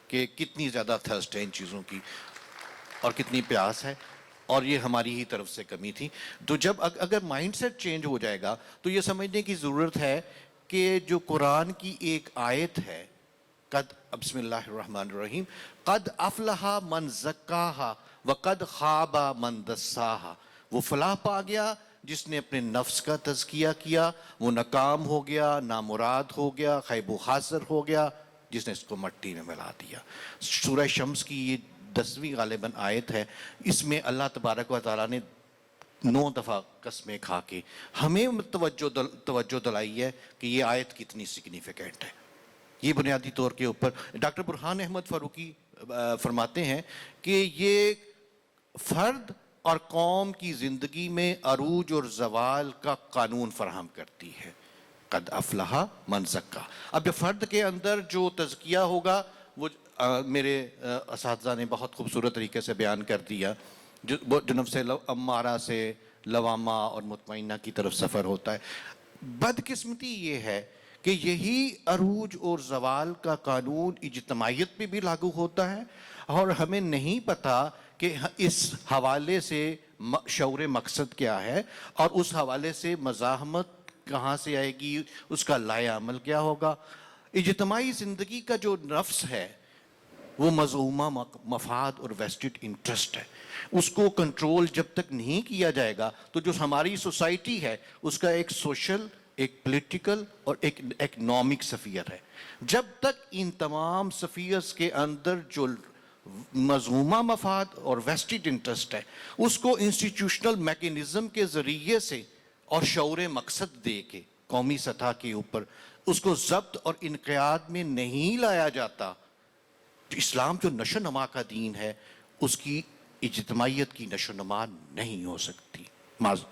کہ کتنی زیادہ تھرسٹ ہے ان چیزوں کی اور کتنی پیاس ہے، اور یہ ہماری ہی طرف سے کمی تھی. تو جب اگر مائنڈ سیٹ چینج ہو جائے گا تو یہ سمجھنے کی ضرورت ہے کہ جو قرآن کی ایک آیت ہے، قد، بسم اللہ الرحمن الرحیم، قد افلح من زکاہا وقد خاب من دساہا، وہ فلاح پا گیا جس نے اپنے نفس کا تزکیہ کیا، وہ ناکام ہو گیا، نامراد ہو گیا، خیب و خاسر ہو گیا جس نے اس کو مٹی میں ملا دیا. سورہ شمس کی یہ 10ویں غالباً آیت ہے. اس میں اللہ تبارک و تعالیٰ نے 9 دفعہ قسمیں کھا کے ہمیں توجہ دلائی ہے کہ یہ آیت کتنی سگنیفیکنٹ ہے. یہ بنیادی طور کے اوپر ڈاکٹر برہان احمد فاروقی فرماتے ہیں کہ یہ فرد اور قوم کی زندگی میں عروج اور زوال کا قانون فراہم کرتی ہے. قد افلح من زکا. اب جو فرد کے اندر جو تزکیہ ہوگا وہ میرے اساتذہ نے بہت خوبصورت طریقے سے بیان کر دیا. جو نفس امارہ سے لوامہ اور مطمئنہ کی طرف سفر ہوتا ہے. بدقسمتی یہ ہے کہ یہی عروج اور زوال کا قانون اجتماعیت پہ بھی لاگو ہوتا ہے اور ہمیں نہیں پتہ کہ اس حوالے سے شعور مقصد کیا ہے اور اس حوالے سے مزاحمت کہاں سے آئے گی, اس کا لائے عمل کیا ہوگا. اجتماعی زندگی کا جو نفس ہے وہ مذمومہ مفاد اور ویسٹڈ انٹرسٹ ہے. اس کو کنٹرول جب تک نہیں کیا جائے گا تو جو ہماری سوسائٹی ہے اس کا ایک سوشل, ایک پولیٹیکل اور ایک اکنامک سفیر ہے. جب تک ان تمام سفیرز کے اندر جو مذمومہ مفاد اور ویسٹڈ انٹرسٹ ہے اس کو انسٹیٹیوشنل میکینزم کے ذریعے سے اور شعور مقصد دے کے قومی سطح کے اوپر اس کو ضبط اور انقیاد میں نہیں لایا جاتا, اسلام جو نشو نما کا دین ہے اس کی اجتماعیت کی نشو نما نہیں ہو سکتی.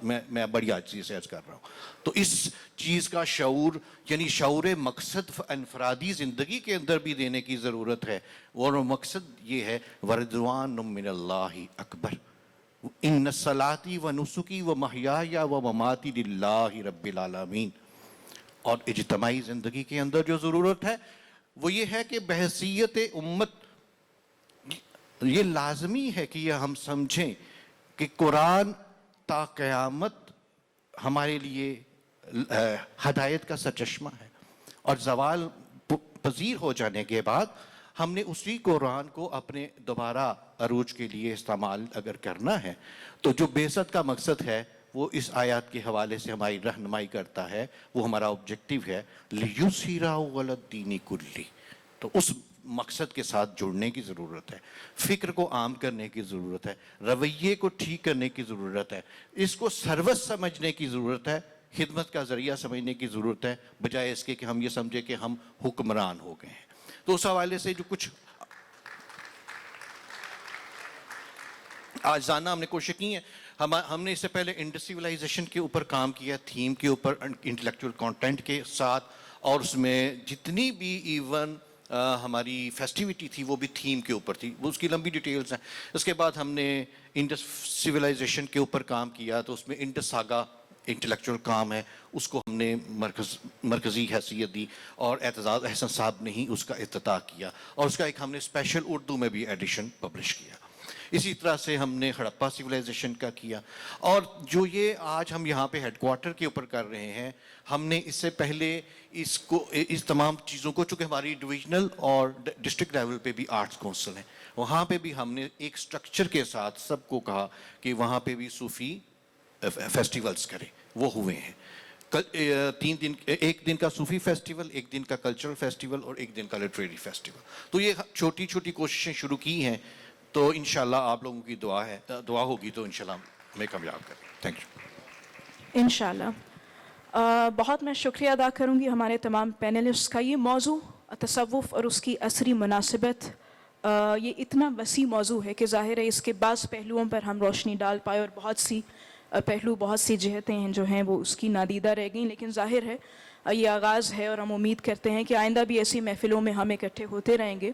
میں بڑی عاجزی سے عرض کر رہا ہوں. تو اس چیز کا شعور یعنی شعور مقصد انفرادی زندگی کے اندر بھی دینے کی ضرورت ہے. اور مقصد یہ ہے وَرِضْوَانٌ مِّنَ اللَّهِ أَكْبَرُ إِنَّ صَلَاتِي وَنُسُكِي وَمَحْيَايَ وَمَمَاتِي لِلَّهِ رَبِّ الْعَالَمِينَ. اور اجتماعی زندگی کے اندر جو ضرورت ہے وہ یہ ہے کہ بحیثیت امت یہ لازمی ہے کہ یہ ہم سمجھیں کہ قرآن تا قیامت ہمارے لیے ہدایت کا سرچشمہ ہے اور زوال پذیر ہو جانے کے بعد ہم نے اسی قرآن کو اپنے دوبارہ عروج کے لیے استعمال اگر کرنا ہے تو جو بعثت کا مقصد ہے وہ اس آیات کے حوالے سے ہماری رہنمائی کرتا ہے. وہ ہمارا آبجیکٹیو ہے لِيُظْهِرَهُ عَلَى الدِّينِ كُلِّهِ. تو اس مقصد کے ساتھ جڑنے کی ضرورت ہے, فکر کو عام کرنے کی ضرورت ہے, رویے کو ٹھیک کرنے کی ضرورت ہے, اس کو سروس سمجھنے کی ضرورت ہے, خدمت کا ذریعہ سمجھنے کی ضرورت ہے, بجائے اس کے کہ ہم یہ سمجھے کہ ہم حکمران ہو گئے ہیں. تو اس حوالے سے جو کچھ آجزانہ ہم نے کوشش کی ہیں. ہم نے اس سے پہلے انڈسٹریلائزیشن کے اوپر کام کیا, تھیم کے اوپر انٹلیکچوئل کانٹینٹ کے ساتھ, اور اس میں جتنی بھی ایون ہماری فیسٹیوٹی تھی وہ بھی تھیم کے اوپر تھی. وہ اس کی لمبی ڈیٹیلز ہیں. اس کے بعد ہم نے انڈس سویلائزیشن کے اوپر کام کیا تو اس میں انڈس ساگا انٹلیکچوئل کام ہے, اس کو ہم نے مرکزی حیثیت دی اور اعتزاز احسن صاحب نے ہی اس کا افتتاح کیا, اور اس کا ایک ہم نے اسپیشل اردو میں بھی ایڈیشن پبلش کیا. اسی طرح سے ہم نے ہڑپا سویلائزیشن کا کیا. اور جو یہ آج ہم یہاں پہ ہیڈ کوارٹر کے اوپر کر رہے ہیں, ہم نے اس سے پہلے اس تمام چیزوں کو, چونکہ ہماری ڈویژنل اور ڈسٹرکٹ لیول پہ بھی آرٹس کونسل ہیں, وہاں پہ بھی ہم نے ایک سٹرکچر کے ساتھ سب کو کہا کہ وہاں پہ بھی صوفی فیسٹیولز کریں. وہ ہوئے ہیں 3 دن, ایک دن کا صوفی فیسٹیول, ایک دن کا کلچرل فیسٹیول اور ایک دن کا لٹریری فیسٹیول. تو یہ چھوٹی چھوٹی کوششیں شروع کی ہیں. تو انشاءاللہ آپ لوگوں کی دعا ہوگی تو انشاءاللہ ہمیں کامیاب کریں. Thank you. انشاءاللہ. بہت میں شکریہ ادا کروں گی ہمارے تمام پینلسٹ کا. یہ موضوع تصوف اور اس کی عصری مناسبت یہ اتنا وسیع موضوع ہے کہ ظاہر ہے اس کے بعض پہلوؤں پر ہم روشنی ڈال پائے اور بہت سی جہتیں ہیں جو ہیں وہ اس کی نادیدہ رہ گئیں. لیکن ظاہر ہے یہ آغاز ہے اور ہم امید کرتے ہیں کہ آئندہ بھی ایسی محفلوں میں ہم اکٹھے ہوتے رہیں گے.